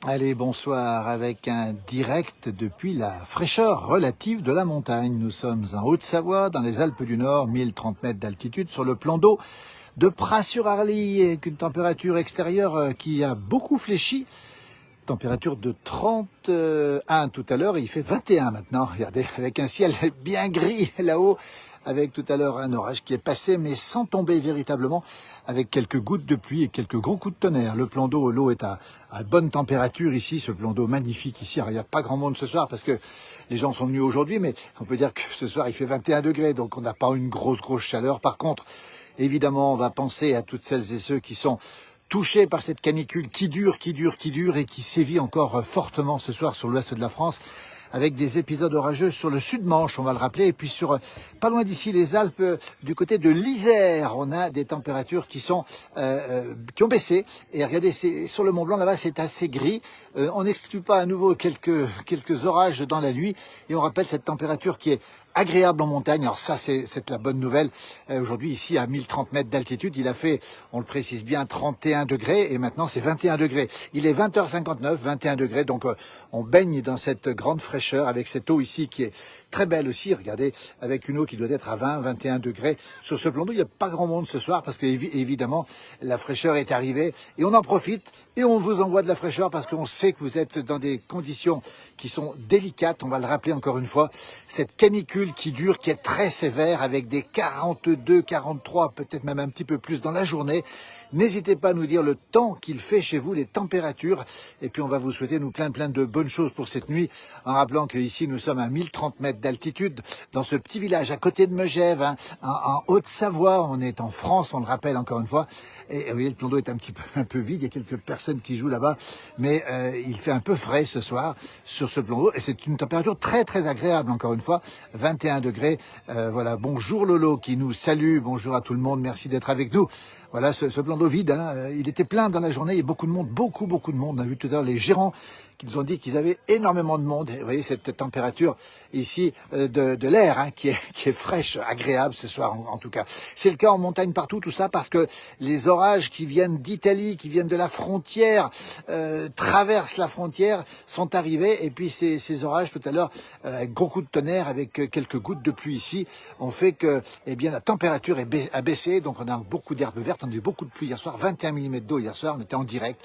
Allez, bonsoir, avec un direct depuis la fraîcheur relative de la montagne. Nous sommes en Haute-Savoie, dans les Alpes du Nord, 1030 mètres d'altitude, sur le plan d'eau de Pras-sur-Arly, avec une température extérieure qui a beaucoup fléchi. Température de 31 tout à l'heure, et il fait 21 maintenant, regardez, avec un ciel bien gris là-haut, avec tout à l'heure un orage qui est passé, mais sans tomber véritablement, avec quelques gouttes de pluie et quelques gros coups de tonnerre. Le plan d'eau, l'eau est à bonne température ici, ce plan d'eau magnifique ici. Alors, il n'y a pas grand monde ce soir parce que les gens sont venus aujourd'hui, mais on peut dire que ce soir il fait 21 degrés, donc on n'a pas une grosse chaleur. Par contre, évidemment, on va penser à toutes celles et ceux qui sont touchés par cette canicule qui dure et qui sévit encore fortement ce soir sur l'ouest de la France, avec des épisodes orageux sur le sud-Manche, on va le rappeler, et puis sur pas loin d'ici les Alpes, du côté de l'Isère, on a des températures qui ont baissé. Et regardez, sur le Mont Blanc là-bas, c'est assez gris. On n'exclut pas à nouveau quelques orages dans la nuit, et on rappelle cette température qui est agréable en montagne. Alors ça, c'est la bonne nouvelle. Aujourd'hui, ici, à 1030 mètres d'altitude, il a fait, on le précise bien, 31 degrés, et maintenant c'est 21 degrés. Il est 20h59, 21 degrés, donc on baigne dans cette grande fraîcheur avec cette eau ici qui est très belle aussi. Regardez, avec une eau qui doit être à 20, 21 degrés. Sur ce plan d'eau, il n'y a pas grand monde ce soir parce que évidemment, la fraîcheur est arrivée et on en profite et on vous envoie de la fraîcheur parce qu'on sait que vous êtes dans des conditions qui sont délicates. On va le rappeler encore une fois, cette canicule qui dure, qui est très sévère avec des 42, 43, peut-être même un petit peu plus dans la journée. N'hésitez pas à nous dire le temps qu'il fait chez vous, les températures, et puis on va vous souhaiter nous plein de bonnes choses pour cette nuit, en rappelant qu'ici nous sommes à 1030 mètres d'altitude, dans ce petit village à côté de Megève, hein, en Haute-Savoie. On est en France, on le rappelle encore une fois, et vous voyez, le plan d'eau est un peu vide, il y a quelques personnes qui jouent là-bas, mais il fait un peu frais ce soir sur ce plan d'eau, et c'est une température très agréable, encore une fois, 21 degrés. Voilà, bonjour Lolo qui nous salue, bonjour à tout le monde, merci d'être avec nous. Voilà, ce plan d'eau vide, hein, il était plein dans la journée, il y a beaucoup de monde, beaucoup de monde. On a vu tout à l'heure les gérants qui nous ont dit qu'ils avaient énormément de monde. Et vous voyez cette température ici de l'air, hein, qui est fraîche, agréable ce soir en tout cas. C'est le cas en montagne partout, tout ça, parce que les orages qui viennent d'Italie, qui viennent de la frontière, traversent la frontière, sont arrivés. Et puis ces orages tout à l'heure, avec gros coups de tonnerre, avec quelques gouttes de pluie ici, ont fait que eh bien, la température a baissé. Donc on a beaucoup d'herbes vertes. On a eu beaucoup de pluie hier soir, 21 mm d'eau hier soir, on était en direct.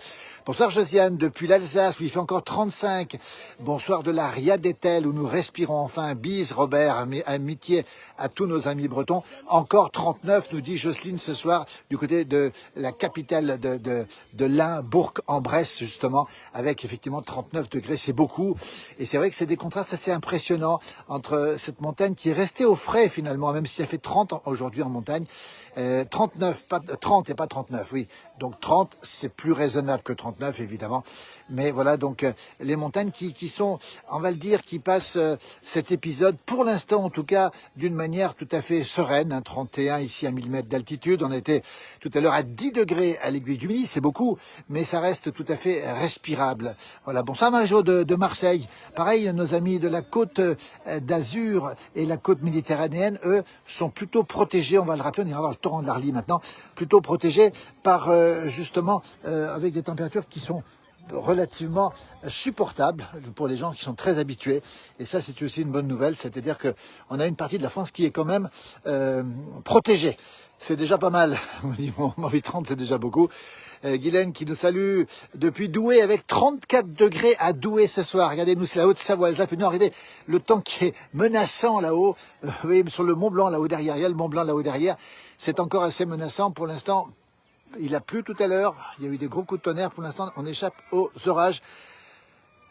Bonsoir Josiane, depuis l'Alsace, où il fait encore 35. Bonsoir de la Riadetel, où nous respirons enfin. Bise Robert, amitié à tous nos amis bretons. Encore 39, nous dit Jocelyne ce soir, du côté de la capitale de l'Ain, Bourg-en-Bresse, justement, avec effectivement 39 degrés, c'est beaucoup. Et c'est vrai que c'est des contrastes assez impressionnants entre cette montagne qui est restée au frais finalement, même si ça fait 30 aujourd'hui en montagne. 39, pas 30 et pas 39, oui. Donc 30, c'est plus raisonnable que 39, évidemment. Mais voilà, donc les montagnes qui sont, on va le dire, qui passent cet épisode, pour l'instant en tout cas, d'une manière tout à fait sereine. Hein, 31 ici à 1000 mètres d'altitude. On était tout à l'heure à 10 degrés à l'Aiguille du Midi, c'est beaucoup, mais ça reste tout à fait respirable. Voilà, bonsoir Majo de Marseille. Pareil, nos amis de la côte d'Azur et la côte méditerranéenne, eux, sont plutôt protégés. On va le rappeler, on ira voir le torrent de l'Arly maintenant, plutôt protégés par justement avec des températures qui sont relativement supportables pour les gens qui sont très habitués. Et ça, c'est aussi une bonne nouvelle, c'est-à-dire que on a une partie de la France qui est quand même protégée. C'est déjà pas mal. On dit, bon, 30, c'est déjà beaucoup. Guylaine qui nous salue depuis Douai avec 34 degrés à Douai ce soir. Regardez-nous, c'est la Haute-Savoie, les Alpes du Nord. Regardez le temps qui est menaçant là-haut. Vous voyez, sur le Mont Blanc là-haut derrière, il y a le Mont Blanc là-haut derrière. C'est encore assez menaçant pour l'instant. Il a plu tout à l'heure. Il y a eu des gros coups de tonnerre. Pour l'instant, on échappe aux orages.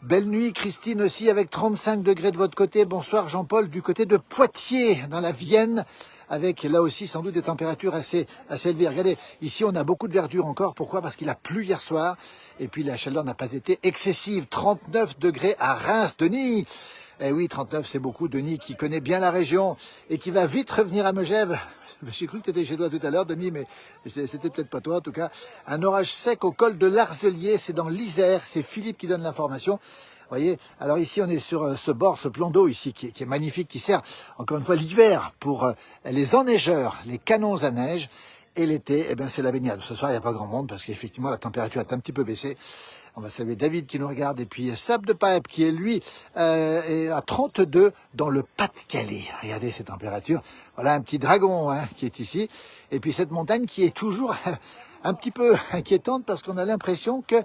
Belle nuit, Christine aussi, avec 35 degrés de votre côté. Bonsoir, Jean-Paul, du côté de Poitiers, dans la Vienne, avec là aussi sans doute des températures assez élevées. Regardez, ici on a beaucoup de verdure encore. Pourquoi? Parce qu'il a plu hier soir. Et puis la chaleur n'a pas été excessive. 39 degrés à Reims, Denis. Eh oui, 39, c'est beaucoup. Denis qui connaît bien la région et qui va vite revenir à Megève. J'ai cru que tu étais chez toi tout à l'heure, Denis, mais c'était peut-être pas toi en tout cas. Un orage sec au col de l'Arzelier, c'est dans l'Isère. C'est Philippe qui donne l'information. Vous voyez, alors ici on est sur ce bord, ce plan d'eau ici qui est magnifique, qui sert encore une fois l'hiver pour les enneigeurs, les canons à neige. Et l'été, eh bien, c'est la baignade. Ce soir, il n'y a pas grand monde parce qu'effectivement, la température est un petit peu baissée. On va saluer David qui nous regarde. Et puis Sab de Paep qui est lui est à 32 dans le Pas-de-Calais. Regardez ces températures. Voilà un petit dragon hein, qui est ici. Et puis cette montagne qui est toujours un petit peu inquiétante parce qu'on a l'impression que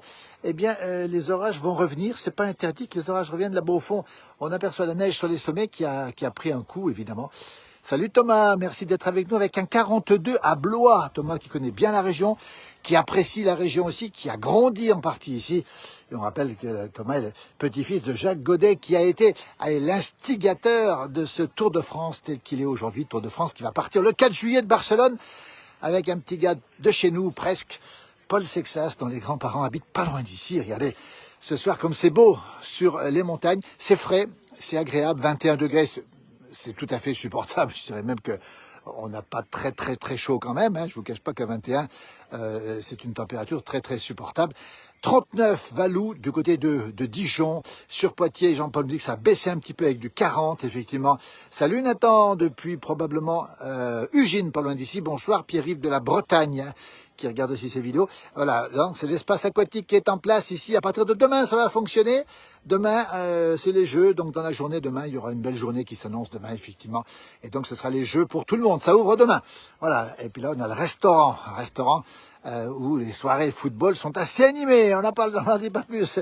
eh bien, les orages vont revenir. C'est pas interdit que les orages reviennent là-bas au fond. On aperçoit la neige sur les sommets qui a pris un coup évidemment. Salut Thomas, merci d'être avec nous avec un 42 à Blois. Thomas qui connaît bien la région, qui apprécie la région aussi, qui a grandi en partie ici. Et on rappelle que Thomas est le petit-fils de Jacques Godet qui a été l'instigateur de ce Tour de France tel qu'il est aujourd'hui. Tour de France qui va partir le 4 juillet de Barcelone avec un petit gars de chez nous presque, Paul Sexas, dont les grands-parents habitent pas loin d'ici. Regardez, ce soir comme c'est beau sur les montagnes, c'est frais, c'est agréable, 21 degrés. C'est tout à fait supportable. Je dirais même que on n'a pas très chaud quand même. Hein. Je vous cache pas qu'à 21, c'est une température très supportable. 39 Valou du côté de Dijon. Sur Poitiers, Jean-Paul me dit que ça a baissé un petit peu avec du 40, effectivement. Salut Nathan, depuis probablement Ugine, pas loin d'ici. Bonsoir Pierre-Yves de la Bretagne. Hein, qui regarde aussi ces vidéos. Voilà, donc c'est l'espace aquatique qui est en place ici. À partir de demain, ça va fonctionner. Demain, c'est les jeux. Donc dans la journée, demain, il y aura une belle journée qui s'annonce demain, effectivement. Et donc ce sera les jeux pour tout le monde. Ça ouvre demain. Voilà. Et puis là, on a le restaurant. Un restaurant où les soirées football sont assez animées. On n'en dit pas plus.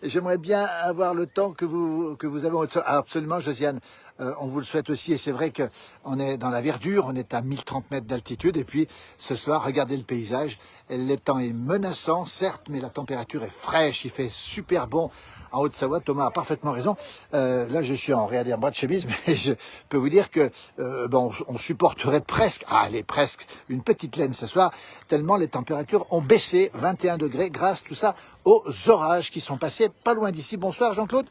J'aimerais bien avoir le temps que vous avez. Absolument, Josiane. On vous le souhaite aussi. Et c'est vrai qu'on est dans la verdure. On est à 1030 mètres d'altitude. Et puis, ce soir, regardez le paysage. Le temps est menaçant, certes, mais la température est fraîche. Il fait super bon en Haute-Savoie. Thomas a parfaitement raison. Là, je suis en bras de chemise, mais je peux vous dire que on supporterait presque, presque une petite laine ce soir, tellement les températures ont baissé, 21 degrés, grâce tout ça aux orages qui sont passés pas loin d'ici. Bonsoir Jean-Claude.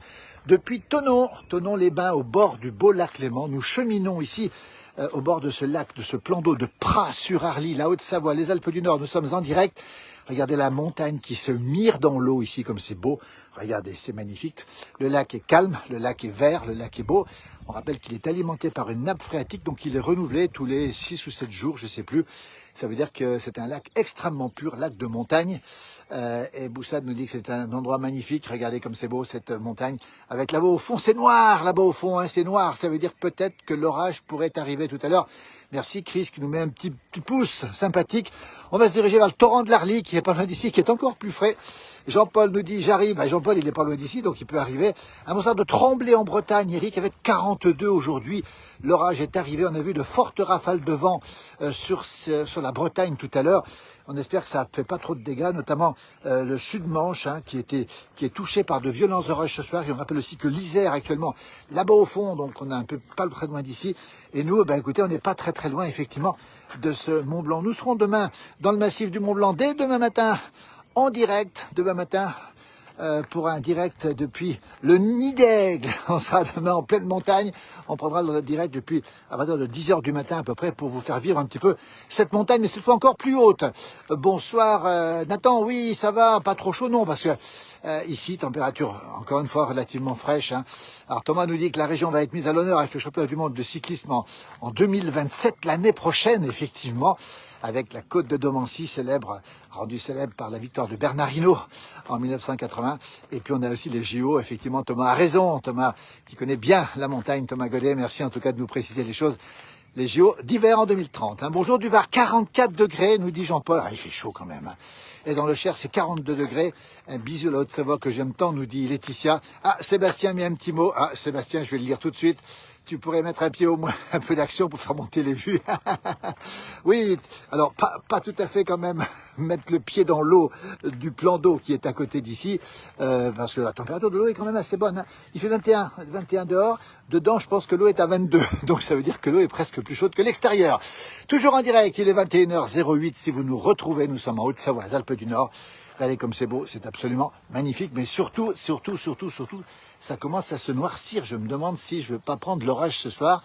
Depuis Thonon-les-Bains, au bord du beau lac Léman, nous cheminons ici au bord de ce lac, de ce plan d'eau de Pras-sur-Arly, la Haute-Savoie, les Alpes du Nord. Nous sommes en direct. Regardez la montagne qui se mire dans l'eau ici, comme c'est beau. Regardez, c'est magnifique. Le lac est calme, le lac est vert, le lac est beau. On rappelle qu'il est alimenté par une nappe phréatique, donc il est renouvelé tous les 6 ou 7 jours, je ne sais plus. Ça veut dire que c'est un lac extrêmement pur, lac de montagne. Et Boussad nous dit que c'est un endroit magnifique. Regardez comme c'est beau cette montagne. Avec là-bas au fond, c'est noir là-bas au fond, hein, c'est noir. Ça veut dire peut-être que l'orage pourrait arriver tout à l'heure. Merci Chris qui nous met un petit pouce sympathique. On va se diriger vers le torrent de l'Arly qui est pas loin d'ici, qui est encore plus frais. Jean-Paul nous dit j'arrive. Jean-Paul il est pas loin d'ici donc il peut arriver. Un monstre de Tremblay en Bretagne, Eric, avec 42 aujourd'hui. L'orage est arrivé. On a vu de fortes rafales de vent sur la Bretagne tout à l'heure. On espère que ça ne fait pas trop de dégâts, notamment le sud-Manche hein, qui est touché par de violents orages ce soir. Et on rappelle aussi que l'Isère actuellement, là-bas au fond, donc on est un peu pas très loin d'ici. Et nous, écoutez, on n'est pas très loin effectivement de ce Mont Blanc. Nous serons demain dans le massif du Mont Blanc dès demain matin, en direct, demain matin. Pour un direct depuis le Nid d'Aigle. On sera demain en pleine montagne. On prendra le direct depuis à partir de 10h du matin à peu près pour vous faire vivre un petit peu cette montagne, mais cette fois encore plus haute. Bonsoir Nathan, oui ça va, pas trop chaud non, parce que ici température encore une fois relativement fraîche. Hein. Alors Thomas nous dit que la région va être mise à l'honneur avec le championnat du monde de cyclisme en 2027, l'année prochaine effectivement, avec la côte de Domancy rendue célèbre par la victoire de Bernard Hinault en 1980. Et puis on a aussi les JO, effectivement Thomas a raison, Thomas qui connaît bien la montagne, Thomas Godet, merci en tout cas de nous préciser les choses. Les JO d'hiver en 2030. Hein. Bonjour du Var, 44 degrés, nous dit Jean-Paul. Il fait chaud quand même. Hein. Et dans le Cher, c'est 42 degrés. Un bisou à la Haute-Savoie que j'aime tant, nous dit Laetitia. Sébastien met un petit mot. Sébastien, je vais le lire tout de suite. Tu pourrais mettre un pied au moins, un peu d'action pour faire monter les vues. Oui, alors pas tout à fait quand même mettre le pied dans l'eau du plan d'eau qui est à côté d'ici, parce que la température de l'eau est quand même assez bonne. Hein. Il fait 21 dehors. Dedans, je pense que l'eau est à 22. Donc ça veut dire que l'eau est presque plus chaude que l'extérieur. Toujours en direct, il est 21h08. Si vous nous retrouvez, nous sommes en Haute-Savoie, les Alpes du Nord. Regardez comme c'est beau, c'est absolument magnifique. Mais surtout, ça commence à se noircir. Je me demande si je ne vais pas prendre l'orage ce soir.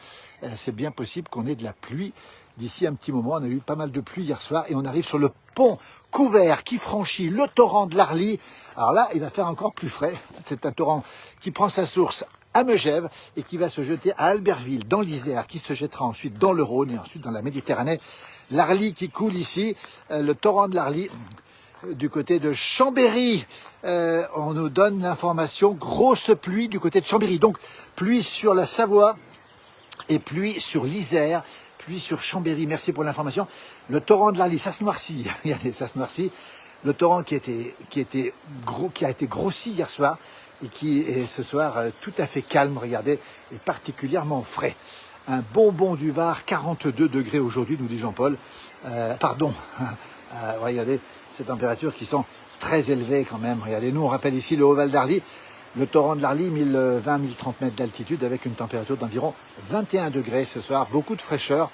C'est bien possible qu'on ait de la pluie d'ici un petit moment. On a eu pas mal de pluie hier soir et on arrive sur le pont couvert qui franchit le torrent de l'Arly. Alors là, il va faire encore plus frais. C'est un torrent qui prend sa source à Megève et qui va se jeter à Albertville, dans l'Isère, qui se jettera ensuite dans le Rhône et ensuite dans la Méditerranée. L'Arly qui coule ici, le torrent de l'Arly. du côté de Chambéry. On nous donne l'information, grosse pluie du côté de Chambéry. Donc, pluie sur la Savoie et pluie sur l'Isère, pluie sur Chambéry. Merci pour l'information. Le torrent de l'Arly, ça se noircit. Regardez, ça se noircit. Le torrent qui a été grossi hier soir et qui est ce soir tout à fait calme, regardez, et particulièrement frais. Un bonbon du Var, 42 degrés aujourd'hui, nous dit Jean-Paul. Regardez ces températures qui sont très élevées quand même. Regardez, nous on rappelle ici le Haut-Val d'Arly, le torrent de l'Arly, 1020-1030 mètres d'altitude avec une température d'environ 21 degrés ce soir. Beaucoup de fraîcheur,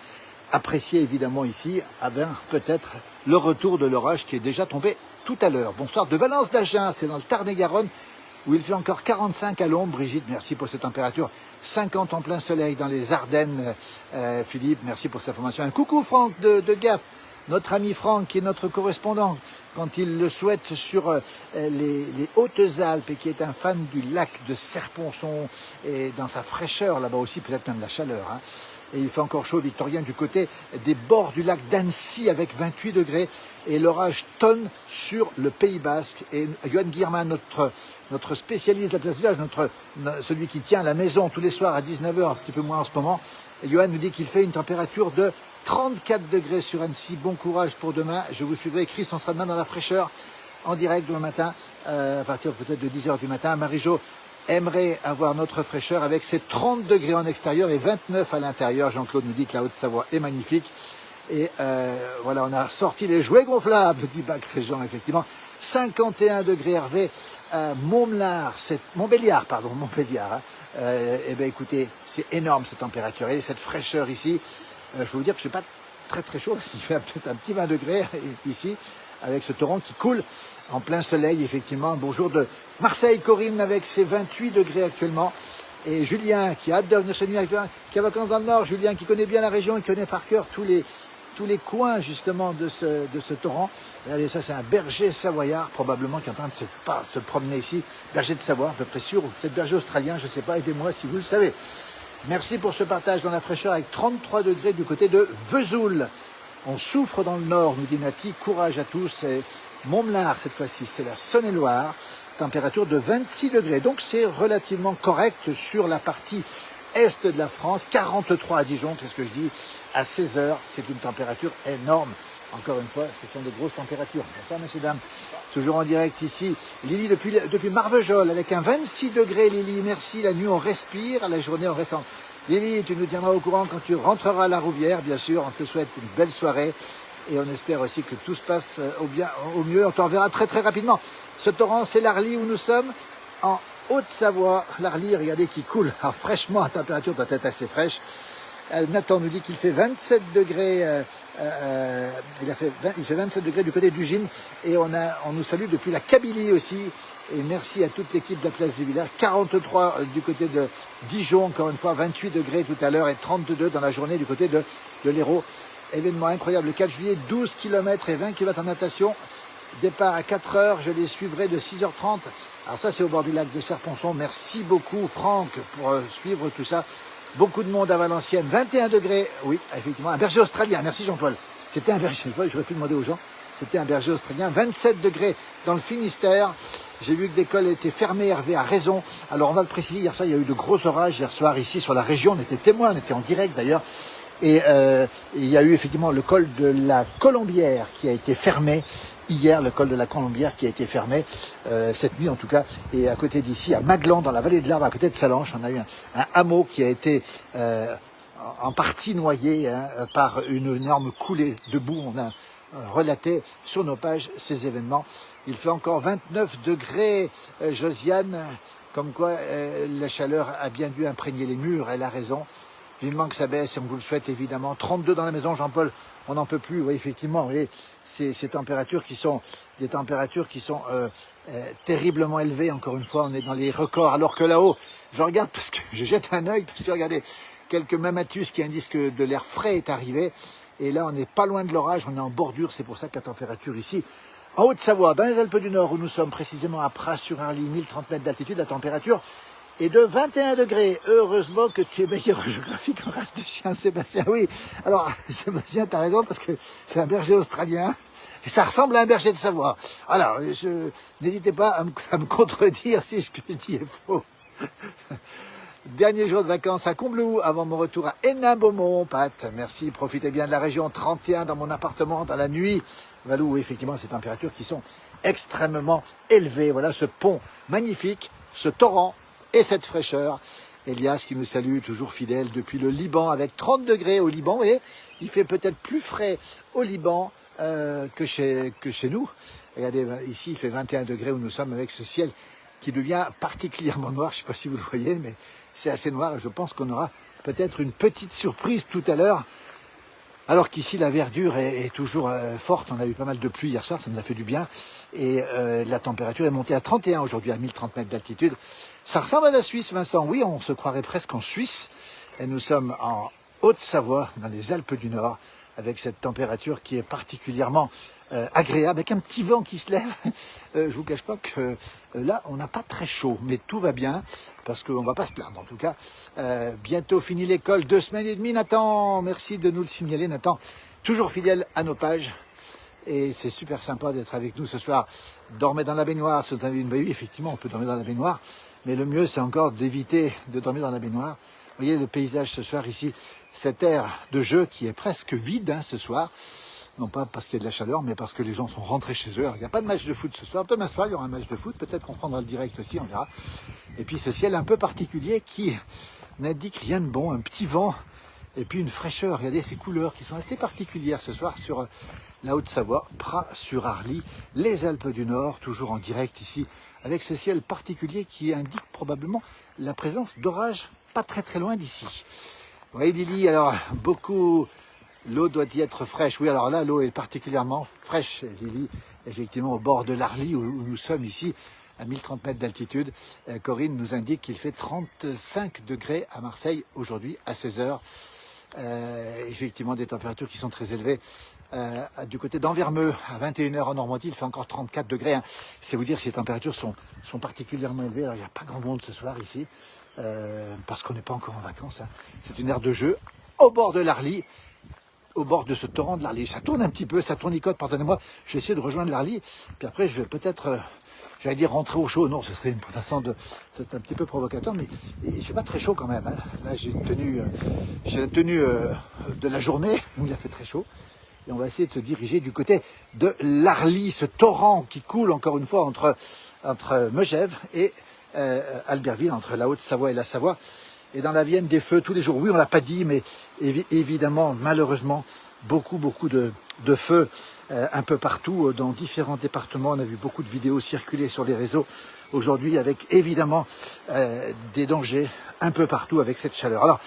appréciée évidemment ici, avec peut-être le retour de l'orage qui est déjà tombé tout à l'heure. Bonsoir de Valence d'Agen, c'est dans le Tarn-et-Garonne où il fait encore 45 à l'ombre. Brigitte, merci pour cette température. 50 en plein soleil dans les Ardennes. Philippe, merci pour cette information. Un coucou Franck de Gap, notre ami Franck qui est notre correspondant quand il le souhaite sur les Hautes-Alpes et qui est un fan du lac de Serponçon et dans sa fraîcheur là-bas aussi, peut-être même la chaleur. Hein. Et il fait encore chaud, Victorien, du côté des bords du lac d'Annecy avec 28 degrés. Et l'orage tonne sur le Pays Basque. Et Johan Guillermin, notre spécialiste de la place du village, celui qui tient la maison tous les soirs à 19 h, un petit peu moins en ce moment, et Johan nous dit qu'il fait une température de 34 degrés sur Annecy. Bon courage pour demain. Je vous suivrai. Chris, on sera demain dans la fraîcheur, en direct demain matin, à partir peut-être de 10 h du matin. Marie-Jo aimerait avoir notre fraîcheur avec ses 30 degrés en extérieur et 29 à l'intérieur. Jean-Claude nous dit que la Haute-Savoie est magnifique. Et voilà, on a sorti les jouets gonflables, dit Bac Régent, effectivement. 51 degrés Hervé, Montbéliard. Hein. Eh bien écoutez, c'est énorme cette température et cette fraîcheur ici. Je peux vous dire que je ne suis pas très très chaud, il fait peut-être un petit 20 degrés ici, avec ce torrent qui coule en plein soleil, effectivement. Bonjour de Marseille, Corinne, avec ses 28 degrés actuellement. Et Julien, qui a hâte de venir chez nous, qui a vacances dans le Nord. Julien, qui connaît bien la région, qui connaît par cœur tous les coins, justement, de ce torrent. Regardez, ça, c'est un berger savoyard, probablement, qui est en train de se promener ici. Berger de Savoie, à peu près sûr, ou peut-être berger australien, je ne sais pas, aidez-moi si vous le savez. Merci pour ce partage dans la fraîcheur avec 33 degrés du côté de Vesoul. On souffre dans le Nord, nous dit Nati. Courage à tous. Et Montbéliard, cette fois-ci, c'est la Saône-et-Loire. Température de 26 degrés. Donc c'est relativement correct sur la partie est de la France. 43 à Dijon, qu'est-ce que je dis, à 16 h. C'est une température énorme. Encore une fois, ce sont de grosses températures. Bonsoir, messieurs, dames. Toujours en direct ici. Lily depuis Marvejols avec un 26 degrés. Lily, merci. La nuit, on respire. La journée, on reste en... Lily, tu nous tiendras au courant quand tu rentreras à la Rouvière, bien sûr. On te souhaite une belle soirée. Et on espère aussi que tout se passe au mieux. On t'en verra très très rapidement. Ce torrent, c'est l'Arly où nous sommes, en Haute-Savoie. L'Arly, regardez, qui coule. Alors fraîchement, la température doit être assez fraîche. Nathan nous dit qu'il fait 27 degrés. Il fait 27 degrés du côté d'Ugine. Et on nous salue depuis la Kabylie aussi. Et merci à toute l'équipe de la place du village. 43 du côté de Dijon, encore une fois. 28 degrés tout à l'heure et 32 dans la journée du côté de l'Hérault. Événement incroyable, le 4 juillet, 12 km et 20 km en natation. Départ à 4 h, je les suivrai de 6 h 30. Alors ça, c'est au bord du lac de Serponçon. Merci beaucoup, Franck, pour suivre tout ça. Beaucoup de monde à Valenciennes. 21 degrés, oui, effectivement. Un berger australien, merci Jean-Paul. C'était un berger, j'aurais pu demander aux gens. C'était un berger australien. 27 degrés dans le Finistère. J'ai vu que l'école était fermée, Hervé a raison. Alors on va le préciser, hier soir, il y a eu de gros orages. Hier soir, ici, sur la région, on était témoins, on était en direct d'ailleurs. Et il y a eu effectivement le col de la Colombière qui a été fermé hier, le col de la Colombière qui a été fermé cette nuit en tout cas. Et à côté d'ici, à Maglan, dans la vallée de l'Arve, à côté de Salanches, on a eu un hameau qui a été en partie noyé par une énorme coulée de boue. On a relaté sur nos pages ces événements. Il fait encore 29 degrés, Josiane, comme quoi la chaleur a bien dû imprégner les murs, elle a raison. Vivement que ça baisse, et on vous le souhaite évidemment. 32 dans la maison, Jean-Paul, on n'en peut plus, oui, effectivement. Vous voyez, ces températures qui sont des températures qui sont terriblement élevées. Encore une fois, on est dans les records. Alors que là-haut, je regarde parce que je jette un œil, parce que regardez, quelques mamatus qui indiquent que de l'air frais est arrivé. Et là, on n'est pas loin de l'orage, on est en bordure. C'est pour ça que la température ici, en Haute-Savoie, dans les Alpes du Nord, où nous sommes précisément à Pras-sur-Arly, 1030 mètres d'altitude, la température et de 21 degrés. Heureusement que tu es meilleur géographie qu'en race de chien, Sébastien. Oui, alors Sébastien, tu as raison, parce que c'est un berger australien. Ça ressemble à un berger de Savoie. Alors, n'hésitez pas à me contredire si ce que je dis est faux. Dernier jour de vacances à Combloux, avant mon retour à Hénin-Beaumont. Pat, merci, profitez bien de la région. 31 dans mon appartement, dans la nuit. Valou, effectivement, ces températures qui sont extrêmement élevées. Voilà ce pont magnifique, ce torrent et cette fraîcheur. Elias qui nous salue, toujours fidèle depuis le Liban, avec 30 degrés au Liban. Et il fait peut-être plus frais au Liban que chez nous. Regardez, ici, il fait 21 degrés où nous sommes avec ce ciel qui devient particulièrement noir. Je ne sais pas si vous le voyez, mais c'est assez noir. Je pense qu'on aura peut-être une petite surprise tout à l'heure. Alors qu'ici, la verdure est toujours forte. On a eu pas mal de pluie hier soir, ça nous a fait du bien. Et la température est montée à 31 aujourd'hui, à 1030 mètres d'altitude. Ça ressemble à la Suisse, Vincent. Oui, on se croirait presque en Suisse. Et nous sommes en Haute-Savoie, dans les Alpes du Nord, avec cette température qui est particulièrement agréable, avec un petit vent qui se lève. Je vous cache pas que là, on n'a pas très chaud, mais tout va bien, parce qu'on ne va pas se plaindre en tout cas. Bientôt fini l'école, 2 semaines et demie, Nathan. Merci de nous le signaler, Nathan. Toujours fidèle à nos pages. Et c'est super sympa d'être avec nous ce soir. Dormez dans la baignoire, si vous avez une baignoire, effectivement, on peut dormir dans la baignoire. Mais le mieux, c'est encore d'éviter de dormir dans la baignoire. Vous voyez le paysage ce soir ici, cette aire de jeu qui est presque vide ce soir. Non pas parce qu'il y a de la chaleur, mais parce que les gens sont rentrés chez eux. Alors, il n'y a pas de match de foot ce soir. Demain soir, il y aura un match de foot. Peut-être qu'on prendra le direct aussi, on verra. Et puis ce ciel un peu particulier qui n'indique rien de bon. Un petit vent et puis une fraîcheur. Regardez ces couleurs qui sont assez particulières ce soir sur la Haute-Savoie, Pras-sur-Arly, les Alpes du Nord, toujours en direct ici, avec ce ciel particulier qui indique probablement la présence d'orages pas très loin d'ici. Vous voyez Lily, alors beaucoup... L'eau doit y être fraîche. Oui, alors là, l'eau est particulièrement fraîche, Lily, effectivement, au bord de l'Arly, où nous sommes ici, à 1030 mètres d'altitude. Corinne nous indique qu'il fait 35 degrés à Marseille aujourd'hui, à 16 heures. Effectivement, des températures qui sont très élevées. Du côté d'Anvermeux, à 21 heures en Normandie, il fait encore 34 degrés. C'est vous dire si les températures sont particulièrement élevées. Alors, il n'y a pas grand monde ce soir ici, parce qu'on n'est pas encore en vacances. C'est une aire de jeu au bord de l'Arly, au bord de ce torrent de l'Arly. Ça tourne un petit peu, ça tournicote, pardonnez-moi. Je vais essayer de rejoindre l'Arly, puis après je vais peut-être, j'allais dire rentrer au chaud. Non, ce serait une façon de... C'est un petit peu provocateur, mais il fait pas très chaud quand même. Là, j'ai la tenue de la journée, il a fait très chaud. Et on va essayer de se diriger du côté de l'Arly, ce torrent qui coule encore une fois entre Megève et Albertville, entre la Haute-Savoie et la Savoie. Et dans la Vienne, des feux tous les jours. Oui, on ne l'a pas dit, mais évidemment, malheureusement, beaucoup de feux un peu partout, dans différents départements. On a vu beaucoup de vidéos circuler sur les réseaux aujourd'hui, avec évidemment des dangers un peu partout avec cette chaleur. Alors,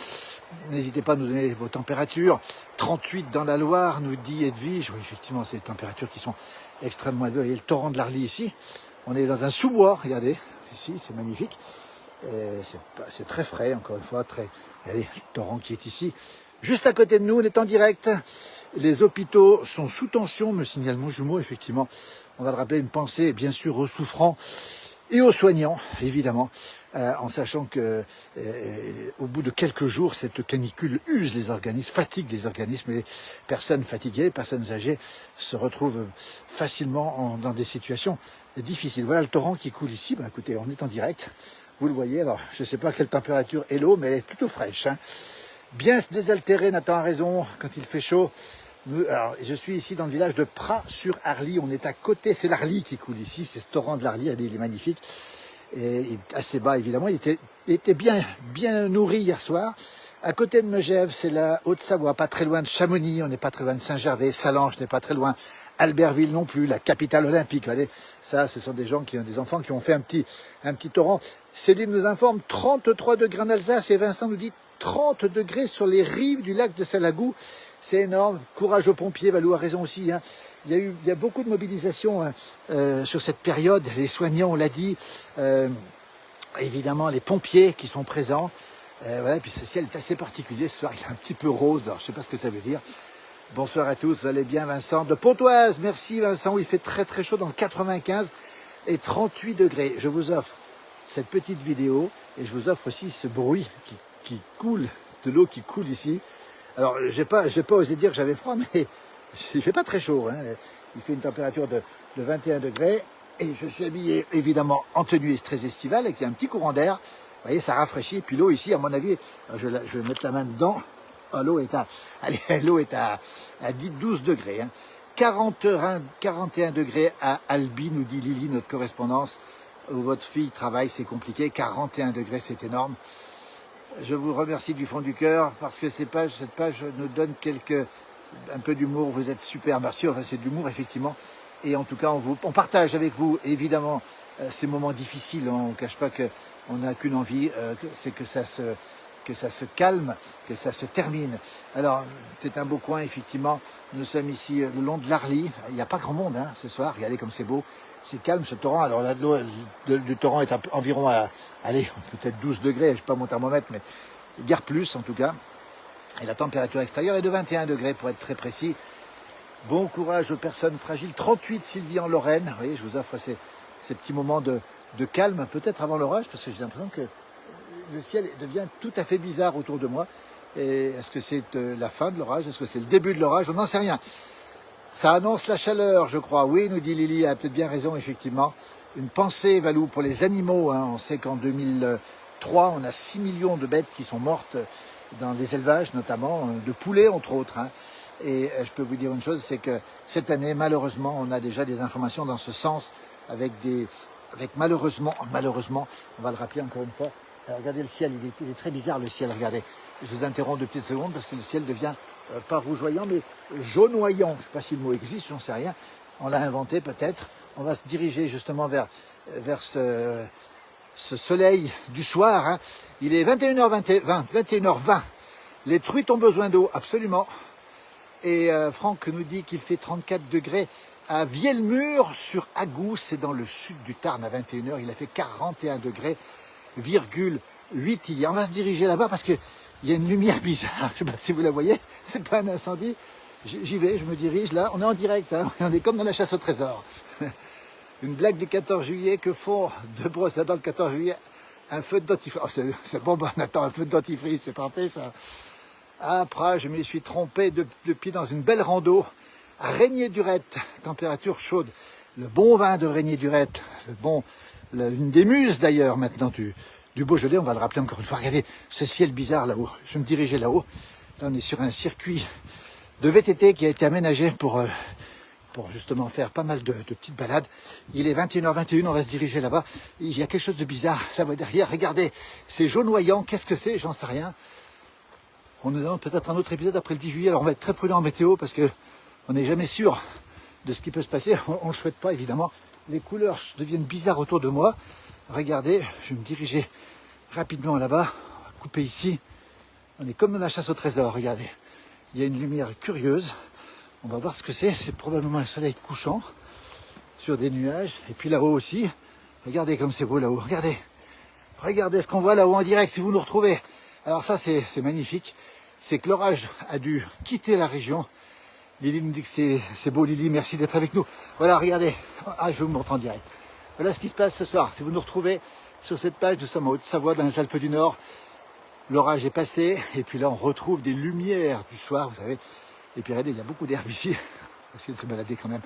n'hésitez pas à nous donner vos températures. 38 dans la Loire, nous dit Edwige. Oui, effectivement, c'est des températures qui sont extrêmement élevées. Vous voyez le torrent de l'Arly ici. On est dans un sous-bois, regardez, ici, c'est magnifique. C'est très frais, encore une fois, regardez, le torrent qui est ici. Juste à côté de nous, on est en direct. Les hôpitaux sont sous tension, me signale mon jumeau, effectivement. On va le rappeler, une pensée, bien sûr, aux souffrants et aux soignants, évidemment, en sachant que au bout de quelques jours, cette canicule use les organismes, fatigue les organismes, et les personnes fatiguées, les personnes âgées se retrouvent facilement dans des situations difficiles. Voilà le torrent qui coule ici. Ben, écoutez, on est en direct. Vous le voyez, alors je ne sais pas à quelle température est l'eau, mais elle est plutôt fraîche. Bien se désaltérer, Nathan a raison, quand il fait chaud. Alors, je suis ici dans le village de Pras-sur-Arly, on est à côté, c'est l'Arly qui coule ici, c'est ce torrent de l'Arly, il est magnifique. Et assez bas évidemment, il était bien nourri hier soir. À côté de Megève, c'est la Haute-Savoie, pas très loin de Chamonix, on n'est pas très loin de Saint-Gervais, Salange n'est pas très loin, Albertville non plus, la capitale olympique. Regardez, ça, ce sont des gens qui ont des enfants qui ont fait un petit torrent. Céline nous informe 33 degrés en Alsace et Vincent nous dit 30 degrés sur les rives du lac de Salagou. C'est énorme. Courage aux pompiers, Valou a raison aussi. Il y a beaucoup de mobilisation sur cette période. Les soignants, on l'a dit. Évidemment, les pompiers qui sont présents. Voilà, et puis ce ciel est assez particulier ce soir. Il est un petit peu rose. Alors, je ne sais pas ce que ça veut dire. Bonsoir à tous. Vous allez bien, Vincent de Pontoise. Merci, Vincent. Il fait très chaud dans le 95 et 38 degrés. Je vous offre cette petite vidéo et je vous offre aussi ce bruit qui coule, de l'eau qui coule ici. Alors, j'ai pas osé dire que j'avais froid, mais il fait pas très chaud. Il fait une température de 21 degrés. Et je suis habillé évidemment en tenue très estivale avec un petit courant d'air. Vous voyez, ça rafraîchit. Et puis l'eau ici, à mon avis, je vais mettre la main dedans. Ah, l'eau est à 12 degrés. Hein. 41 degrés à Albi, nous dit Lily, notre correspondance, où votre fille travaille, c'est compliqué. 41 degrés, c'est énorme. Je vous remercie du fond du cœur parce que cette page nous donne un peu d'humour. Vous êtes super, merci. Enfin, c'est de l'humour, effectivement. Et en tout cas, on partage avec vous, évidemment, ces moments difficiles. On ne cache pas qu'on n'a qu'une envie, c'est que ça se calme, que ça se termine. Alors, c'est un beau coin, effectivement. Nous sommes ici le long de l'Arly. Il n'y a pas grand monde hein, ce soir. Regardez comme c'est beau. C'est calme, ce torrent. Alors là, l'eau du torrent est environ à, allez, peut-être 12 degrés. Je ne sais pas mon thermomètre, mais guère plus, en tout cas. Et la température extérieure est de 21 degrés, pour être très précis. Bon courage aux personnes fragiles. 38 Sylvie en Lorraine. Vous voyez, je vous offre ces petits moments de calme, peut-être avant l'orage, parce que j'ai l'impression que le ciel devient tout à fait bizarre autour de moi. Et est-ce que c'est la fin de l'orage? Est-ce que c'est le début de l'orage? On n'en sait rien. Ça annonce la chaleur, je crois. Oui, nous dit Lily, elle a peut-être bien raison, effectivement. Une pensée, Valou, pour les animaux. Hein. On sait qu'en 2003, on a 6 millions de bêtes qui sont mortes dans des élevages, notamment de poulets, entre autres. Hein. Et je peux vous dire une chose, c'est que cette année, malheureusement, on a déjà des informations dans ce sens, avec malheureusement, on va le rappeler encore une fois. Alors, regardez le ciel, il est très bizarre le ciel, regardez. Je vous interromps 2 petites secondes parce que le ciel devient pas rougeoyant, mais jaunoyant. Je ne sais pas si le mot existe, j'en sais rien. On l'a inventé peut-être. On va se diriger justement vers ce soleil du soir. Hein. Il est 21h20. Les truites ont besoin d'eau, absolument. Et Franck nous dit qu'il fait 34 degrés à Vielmur sur Agou, c'est dans le sud du Tarn à 21h. Il a fait 41 degrés, virgule 8 hier. On va se diriger là-bas parce qu'il y a une lumière bizarre. Je ne sais pas si vous la voyez, c'est pas un incendie. J'y vais, je me dirige là. On est en direct, hein. On est comme dans la chasse au trésor. Une blague du 14 juillet, que font deux brosses à dents le 14 juillet? Un feu de dentifrice. Oh, c'est bon, on attend un feu de dentifrice, c'est parfait ça. Après, je me suis trompé depuis dans une belle rando à Régnier-Durette, température chaude. Le bon vin de Régnier-Durette, une des muses d'ailleurs maintenant du Beaujolais, on va le rappeler encore une fois. Regardez ce ciel bizarre là-haut. Je vais me diriger là-haut. Là, on est sur un circuit de VTT qui a été aménagé pour justement faire pas mal de petites balades. Il est 21h21, on va se diriger là-bas. Il y a quelque chose de bizarre là-bas derrière. Regardez, c'est jaunoyant. Qu'est-ce que c'est? J'en sais rien. On nous demande peut-être un autre épisode après le 10 juillet. Alors on va être très prudent en météo parce que on n'est jamais sûr de ce qui peut se passer. On ne le souhaite pas évidemment. Les couleurs deviennent bizarres autour de moi. Regardez, je vais me diriger rapidement là-bas. On va couper ici. On est comme dans la chasse au trésor. Regardez, il y a une lumière curieuse. On va voir ce que c'est. C'est probablement le soleil couchant sur des nuages. Et puis là-haut aussi. Regardez comme c'est beau là-haut. Regardez ce qu'on voit là-haut en direct si vous nous retrouvez. Alors ça, c'est magnifique. C'est que l'orage a dû quitter la région. Lily nous dit que c'est beau, Lily. Merci d'être avec nous. Voilà, regardez. Ah, je vais vous montrer en direct. Voilà ce qui se passe ce soir. Si vous nous retrouvez sur cette page, nous sommes en Haute-Savoie, dans les Alpes du Nord. L'orage est passé. Et puis là, on retrouve des lumières du soir, vous savez. Et puis regardez, il y a beaucoup d'herbe ici. On va essayer de se balader quand même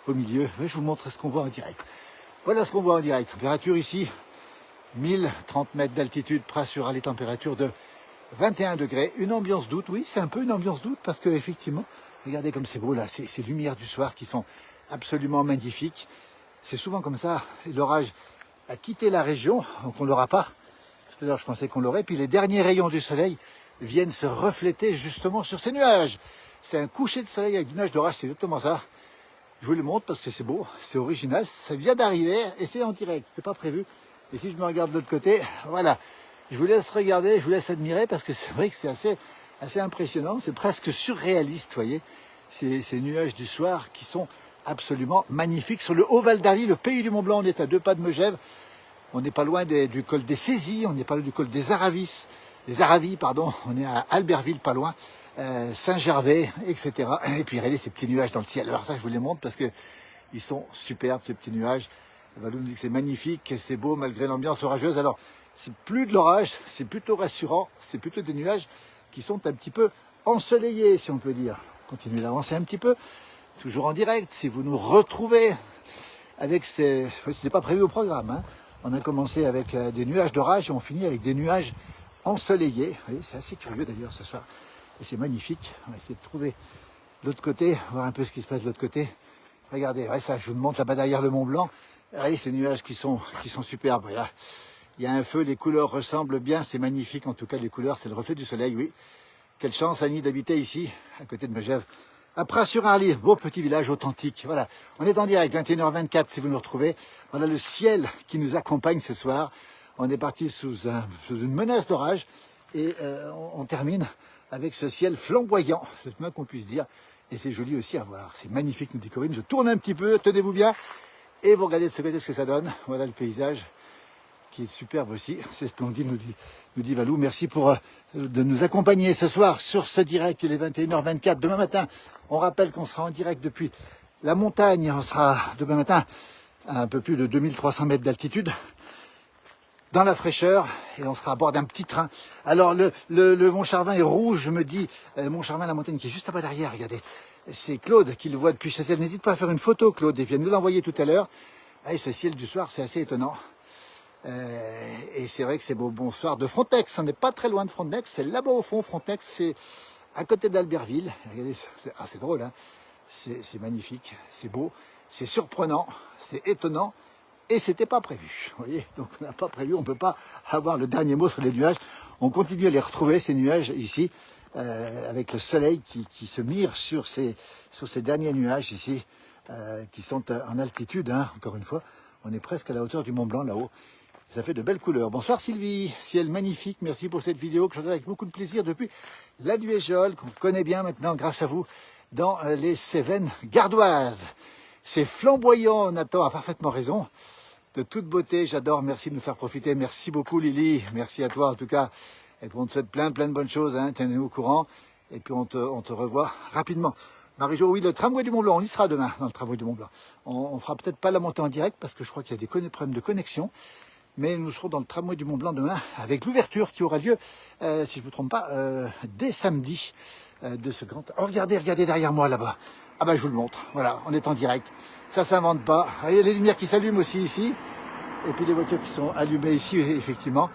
au milieu. Mais je vous montre ce qu'on voit en direct. Voilà ce qu'on voit en direct. Température ici, 1030 mètres d'altitude, Pras-sur-Alais, température de 21 degrés. Une ambiance d'août, oui, c'est un peu une ambiance d'août parce que effectivement, regardez comme c'est beau là, ces lumières du soir qui sont absolument magnifiques. C'est souvent comme ça. L'orage a quitté la région, donc on ne l'aura pas. Tout à l'heure, je pensais qu'on l'aurait. Puis les derniers rayons du soleil viennent se refléter justement sur ces nuages. C'est un coucher de soleil avec du nuage d'orage, c'est exactement ça. Je vous le montre parce que c'est beau, c'est original, ça vient d'arriver et c'est en direct, c'était pas prévu. Et si je me regarde de l'autre côté, voilà. Je vous laisse regarder, je vous laisse admirer parce que c'est vrai que c'est assez impressionnant, c'est presque surréaliste, vous voyez. Ces nuages du soir qui sont absolument magnifiques. Sur le Haut-Val d'Arly, le pays du Mont-Blanc, on est à 2 pas de Megève. On n'est pas loin du col des Saisies, on n'est pas loin du col des Aravis, on est à Albertville, pas loin. Saint-Gervais, etc. Et puis regardez ces petits nuages dans le ciel. Alors ça, je vous les montre parce que ils sont superbes, ces petits nuages. Valou nous dit que c'est magnifique, c'est beau malgré l'ambiance orageuse. Alors, c'est plus de l'orage, c'est plutôt rassurant, c'est plutôt des nuages qui sont un petit peu ensoleillés, si on peut dire. Continuez d'avancer un petit peu. toujours en direct, si vous nous retrouvez avec ces... Ce n'est pas prévu au programme, hein. On a commencé avec des nuages d'orage et on finit avec des nuages ensoleillés. Vous voyez, c'est assez curieux d'ailleurs ce soir. Et c'est magnifique. On va essayer de trouver l'autre côté, voir un peu ce qui se passe de l'autre côté. Regardez, ouais, ça, je vous montre là-bas derrière le Mont Blanc. Regardez ces nuages qui sont superbes. Voilà. Il y a un feu, les couleurs ressemblent bien, c'est magnifique. En tout cas, les couleurs, c'est le reflet du soleil, oui. Quelle chance, Annie, d'habiter ici, à côté de Megève. À Pras-sur-Arly, beau petit village authentique. Voilà, on est en direct, 21h24 si vous nous retrouvez. Voilà le ciel qui nous accompagne ce soir. On est parti sous une menace d'orage et on termine avec ce ciel flamboyant, c'est le moins qu'on puisse dire. Et c'est joli aussi à voir. C'est magnifique, nous dit Corinne. Je tourne un petit peu, tenez-vous bien. Et vous regardez de ce côté ce que ça donne. Voilà le paysage qui est superbe aussi. C'est splendide, nous dit Valou. Merci de nous accompagner ce soir sur ce direct. Il est 21h24. Demain matin, on rappelle qu'on sera en direct depuis la montagne. On sera demain matin à un peu plus de 2300 mètres d'altitude, dans la fraîcheur, et on sera à bord d'un petit train. Alors le Mont Charvin est rouge, je me dis, Mont Charvin, la montagne qui est juste là-bas derrière, regardez. C'est Claude qui le voit depuis chez elle. N'hésite pas à faire une photo, Claude, et puis à nous l'envoyer tout à l'heure. Et ce ciel du soir, c'est assez étonnant. Et c'est vrai que c'est beau. Bonsoir de Frontex, on n'est pas très loin de Frontex, c'est là-bas au fond, Frontex, c'est à côté d'Albertville. Regardez, c'est drôle, hein. C'est magnifique, c'est beau, c'est surprenant, c'est étonnant. Et c'était pas prévu, vous voyez, donc on n'a pas prévu, on ne peut pas avoir le dernier mot sur les nuages. On continue à les retrouver, ces nuages ici, avec le soleil qui se mire sur ces derniers nuages ici, qui sont en altitude, hein, encore une fois. On est presque à la hauteur du Mont Blanc là-haut. Ça fait de belles couleurs. Bonsoir Sylvie, ciel magnifique, merci pour cette vidéo que je regarde avec beaucoup de plaisir depuis la Nuéjole, qu'on connaît bien maintenant grâce à vous, dans les Cévennes gardoises. C'est flamboyant, Nathan a parfaitement raison. De toute beauté, j'adore, merci de nous faire profiter. Merci beaucoup Lily, merci à toi en tout cas. Et puis on te souhaite plein de bonnes choses, hein. Tiens-nous au courant. Et puis on te revoit rapidement. Marie-Jo, oui, le tramway du Mont Blanc, on y sera demain dans le tramway du Mont Blanc. On fera peut-être pas la montée en direct parce que je crois qu'il y a des problèmes de connexion. Mais nous serons dans le tramway du Mont Blanc demain avec l'ouverture qui aura lieu, si je ne me trompe pas, dès samedi de ce grand... Oh, regardez derrière moi là-bas. Ah ben je vous le montre, voilà, on est en direct. Ça s'invente pas. Il y a les lumières qui s'allument aussi ici. Et puis les voitures qui sont allumées ici, effectivement.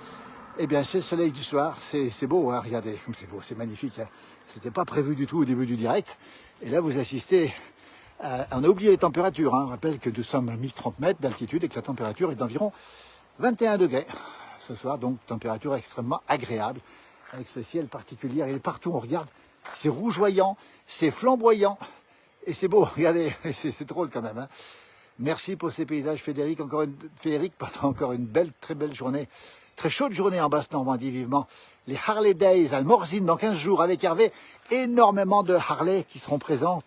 Eh bien, c'est le soleil du soir. C'est beau, hein, regardez comme c'est beau, c'est magnifique. Hein. C'était pas prévu du tout au début du direct. Et là, vous assistez... on a oublié les températures. Hein. On rappelle que nous sommes à 1030 mètres d'altitude et que la température est d'environ 21 degrés ce soir. Donc, température extrêmement agréable avec ce ciel particulier. Et partout, on regarde, c'est rougeoyant, c'est flamboyant. Et c'est beau, regardez, c'est drôle quand même. Hein. Merci pour ces paysages, Frédéric. Encore une belle, très belle journée. Très chaude journée en Basse-Normandie, vivement. Les Harley Days à Morzine dans 15 jours avec Hervé. Énormément de Harley qui seront présents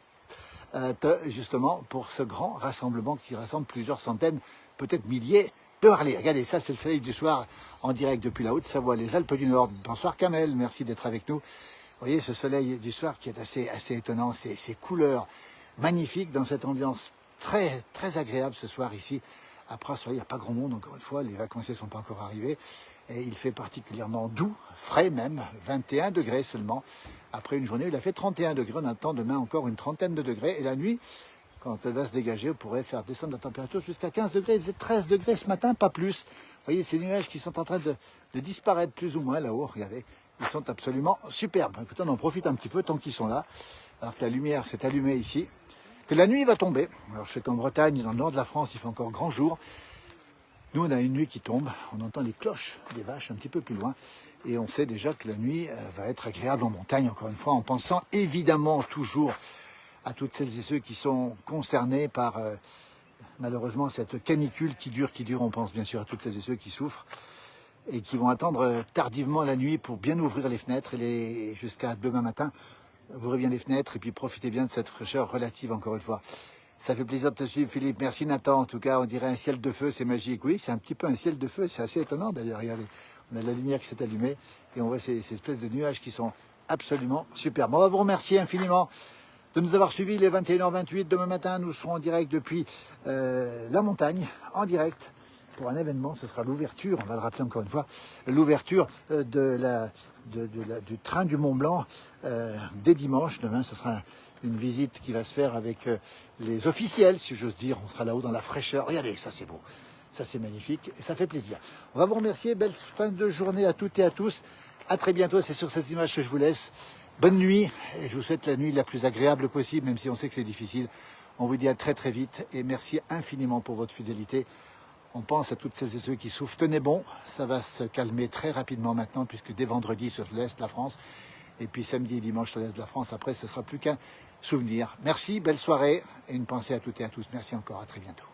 justement pour ce grand rassemblement qui rassemble plusieurs centaines, peut-être milliers de Harley. Regardez, ça c'est le soleil du soir en direct depuis la Haute-Savoie, les Alpes du Nord. Bonsoir Kamel, merci d'être avec nous. Vous voyez ce soleil du soir qui est assez étonnant, ces couleurs magnifiques dans cette ambiance très, très agréable ce soir ici. Après, il n'y a pas grand monde, encore une fois, les vacanciers ne sont pas encore arrivés. Et il fait particulièrement doux, frais même, 21 degrés seulement. Après une journée, il a fait 31 degrés. On attend demain encore une trentaine de degrés. Et la nuit, quand elle va se dégager, on pourrait faire descendre la température jusqu'à 15 degrés. Il faisait 13 degrés ce matin, pas plus. Vous voyez ces nuages qui sont en train de disparaître plus ou moins là-haut. Regardez, ils sont absolument superbes. Écoutez, on en profite un petit peu tant qu'ils sont là. Alors que la lumière s'est allumée ici. Que la nuit va tomber. Alors je sais qu'en Bretagne, dans le nord de la France, il fait encore grand jour. Nous, on a une nuit qui tombe. On entend les cloches des vaches un petit peu plus loin. Et on sait déjà que la nuit va être agréable en montagne, encore une fois, en pensant évidemment toujours à toutes celles et ceux qui sont concernés par, malheureusement, cette canicule qui dure. On pense bien sûr à toutes celles et ceux qui souffrent et qui vont attendre tardivement la nuit pour bien ouvrir les fenêtres et jusqu'à demain matin. Ouvrez bien les fenêtres et puis profitez bien de cette fraîcheur relative, encore une fois. Ça fait plaisir de te suivre, Philippe. Merci, Nathan. En tout cas, on dirait un ciel de feu, c'est magique. Oui, c'est un petit peu un ciel de feu, c'est assez étonnant d'ailleurs. Regardez, on a la lumière qui s'est allumée et on voit ces espèces de nuages qui sont absolument superbes. On va vous remercier infiniment de nous avoir suivis. Il est 21h28. Demain matin, nous serons en direct depuis la montagne, en direct, pour un événement. Ce sera l'ouverture, on va le rappeler encore une fois, l'ouverture du train du Mont Blanc dès dimanche. Demain, ce sera une visite qui va se faire avec les officiels, si j'ose dire. On sera là-haut dans la fraîcheur. Regardez, ça c'est beau. Ça c'est magnifique et ça fait plaisir. On va vous remercier. Belle fin de journée à toutes et à tous. À très bientôt. C'est sur ces images que je vous laisse. Bonne nuit et je vous souhaite la nuit la plus agréable possible, même si on sait que c'est difficile. On vous dit à très très vite et merci infiniment pour votre fidélité. On pense à toutes celles et ceux qui souffrent. Tenez bon, ça va se calmer très rapidement maintenant, puisque dès vendredi sur l'Est de la France, et puis samedi et dimanche sur l'Est de la France, après ce sera plus qu'un souvenir. Merci, belle soirée, et une pensée à toutes et à tous. Merci encore, à très bientôt.